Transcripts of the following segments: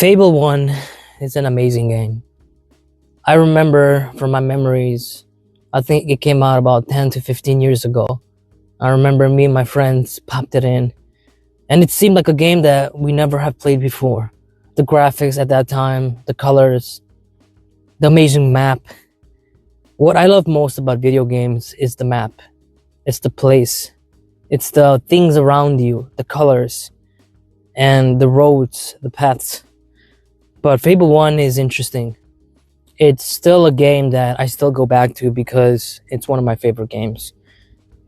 Fable 1 is an amazing game. I remember from my memories, I think it came out about 10 to 15 years ago. I remember me and my friends popped it in, and it seemed like a game that we never have played before. The graphics at that time, the colors, the amazing map. What I love most about video games is the map. It's the place. It's the things around you, the colors, and the roads, the paths. But Fable 1 is interesting. It's still a game that I still go back to because it's one of my favorite games.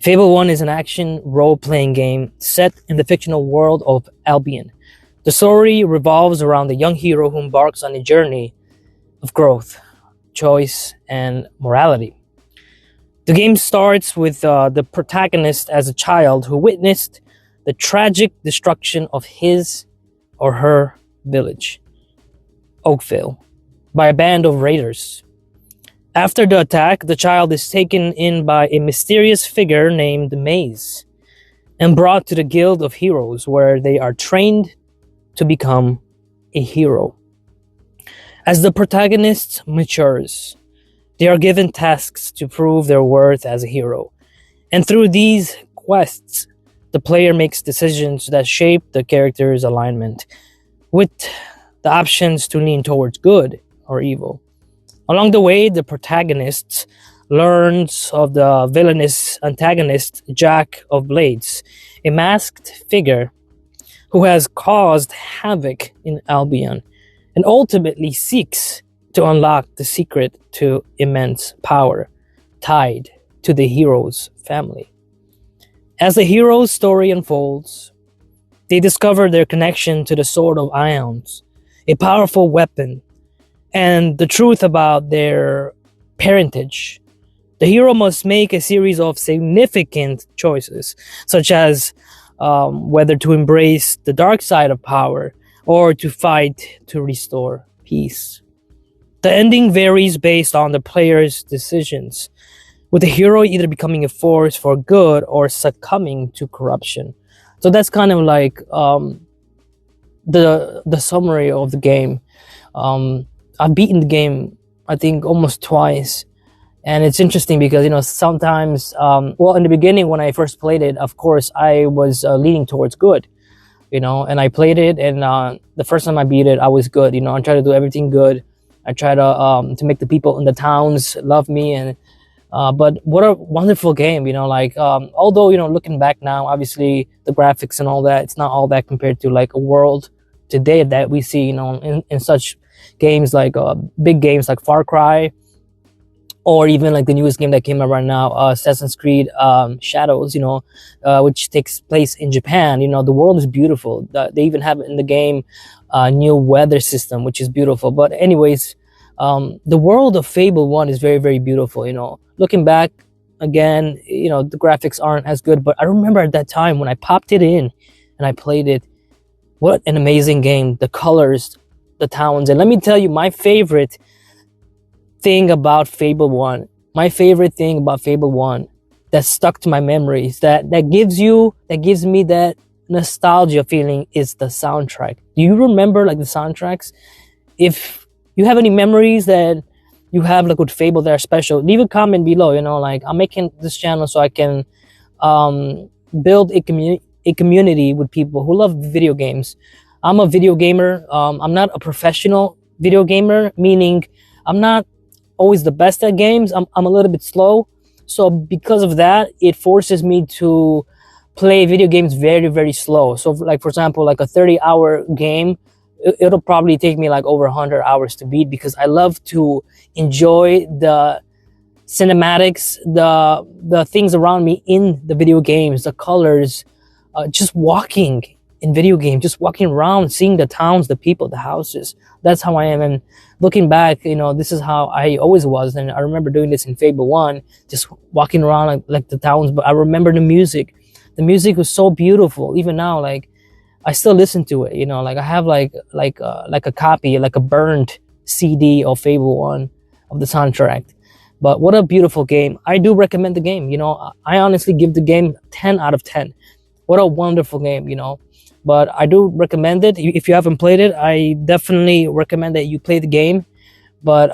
Fable 1 is an action role-playing game set in the fictional world of Albion. The story revolves around a young hero who embarks on a journey of growth, choice, and morality. The game starts with the protagonist as a child who witnessed the tragic destruction of his or her village, Oakville, by a band of raiders. After the attack, the child is taken in by a mysterious figure named Maze and brought to the Guild of Heroes, where they are trained to become a hero. As the protagonist matures, they are given tasks to prove their worth as a hero. And through these quests, the player makes decisions that shape the character's alignment, with the options to lean towards good or evil. Along the way, the protagonist learns of the villainous antagonist Jack of Blades, a masked figure who has caused havoc in Albion, and ultimately seeks to unlock the secret to immense power tied to the hero's family. As the hero's story unfolds, they discover their connection to the Sword of Ions, a powerful weapon, and the truth about their parentage. The hero must make a series of significant choices, such as whether to embrace the dark side of power or to fight to restore peace. The ending varies based on the player's decisions, with the hero either becoming a force for good or succumbing to corruption. So that's kind of like the summary of the game. I've beaten the game, I think, almost twice. And it's interesting because, sometimes, in the beginning when I first played it, of course, I was leaning towards good, and I played it. And the first time I beat it, I was good. I try to do everything good. I try to make the people in the towns love me. And but what a wonderful game, although, looking back now, obviously the graphics and all that, it's not all that compared to like a world today that we see, in such games like big games like Far Cry, or even like the newest game that came out right now, Assassin's Creed Shadows, which takes place in Japan. The world is beautiful. They even have in the game a new weather system, which is beautiful. But anyways, the world of Fable 1 is very, very beautiful. Looking back again, the graphics aren't as good, but I remember at that time when I popped it in and I played it, what an amazing game. The colors, the towns. And let me tell you, my favorite thing about Fable 1 that stuck to my memories, that gives me that nostalgia feeling, is the soundtrack. Do you remember like the soundtracks? If you have any memories that you have like with Fable that are special, leave a comment below. I'm making this channel so I can build a community with people who love video games. I'm a video gamer. I'm not a professional video gamer, meaning I'm not always the best at games. I'm a little bit slow. So because of that, it forces me to play video games very, very slow. So like, for example, like a 30-hour game, it'll probably take me like over 100 hours to beat, because I love to enjoy the cinematics, the things around me in the video games, the colors, just walking in video games, just walking around, seeing the towns, the people, the houses. That's how I am. And looking back, this is how I always was. And I remember doing this in Fable 1, just walking around like the towns. But I remember the music. The music was so beautiful. Even now, like, I still listen to it. Like I have like a copy, like a burned CD of Fable 1 of the soundtrack. But what a beautiful game. I do recommend the game. I honestly give the game 10 out of 10. What a wonderful game, but I do recommend it. If you haven't played it, I definitely recommend that you play the game. But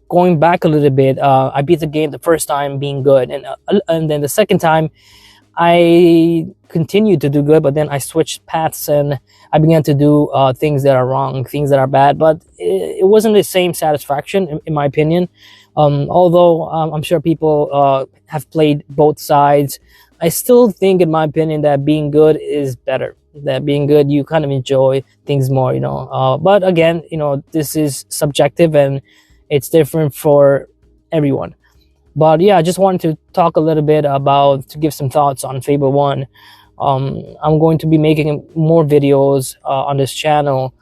going back a little bit, I beat the game the first time being good, and then the second time I continued to do good, but then I switched paths and I began to do things that are wrong, things that are bad. But it wasn't the same satisfaction, in my opinion. Although I'm sure people have played both sides, I still think, in my opinion, that being good is better. That being good, you kind of enjoy things more, you know. But again, you know, this is subjective and it's different for everyone. But yeah, I just wanted to talk a little bit about, to give some thoughts on Fable 1. I'm going to be making more videos on this channel.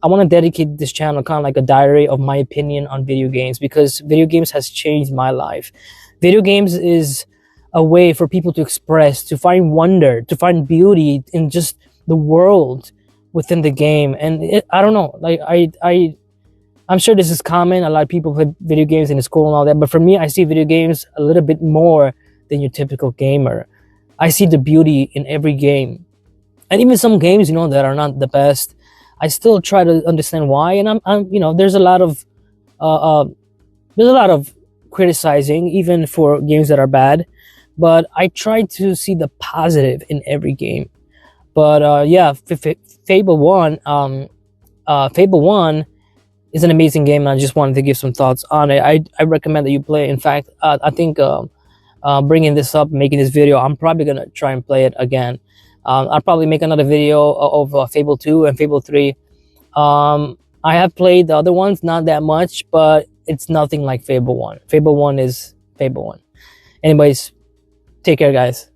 I want to dedicate this channel kind of like a diary of my opinion on video games, because video games has changed my life. Video games is a way for people to express, to find wonder, to find beauty in just the world within the game. And I don't know, like I'm sure this is common. A lot of people play video games in school and all that. But for me, I see video games a little bit more than your typical gamer. I see the beauty in every game. And even some games, you know, that are not the best, I still try to understand why. And I'm you know, there's a lot of criticizing, even for games that are bad. But I try to see the positive in every game. But yeah, Fable 1, Fable 1 is an amazing game, and I just wanted to give some thoughts on it. I recommend that you play it. In fact, I think bringing this up, making this video, I'm probably going to try and play it again. I'll probably make another video of Fable 2 and Fable 3. I have played the other ones, not that much, but it's nothing like Fable 1. Fable 1 is Fable 1. Anyways, take care, guys.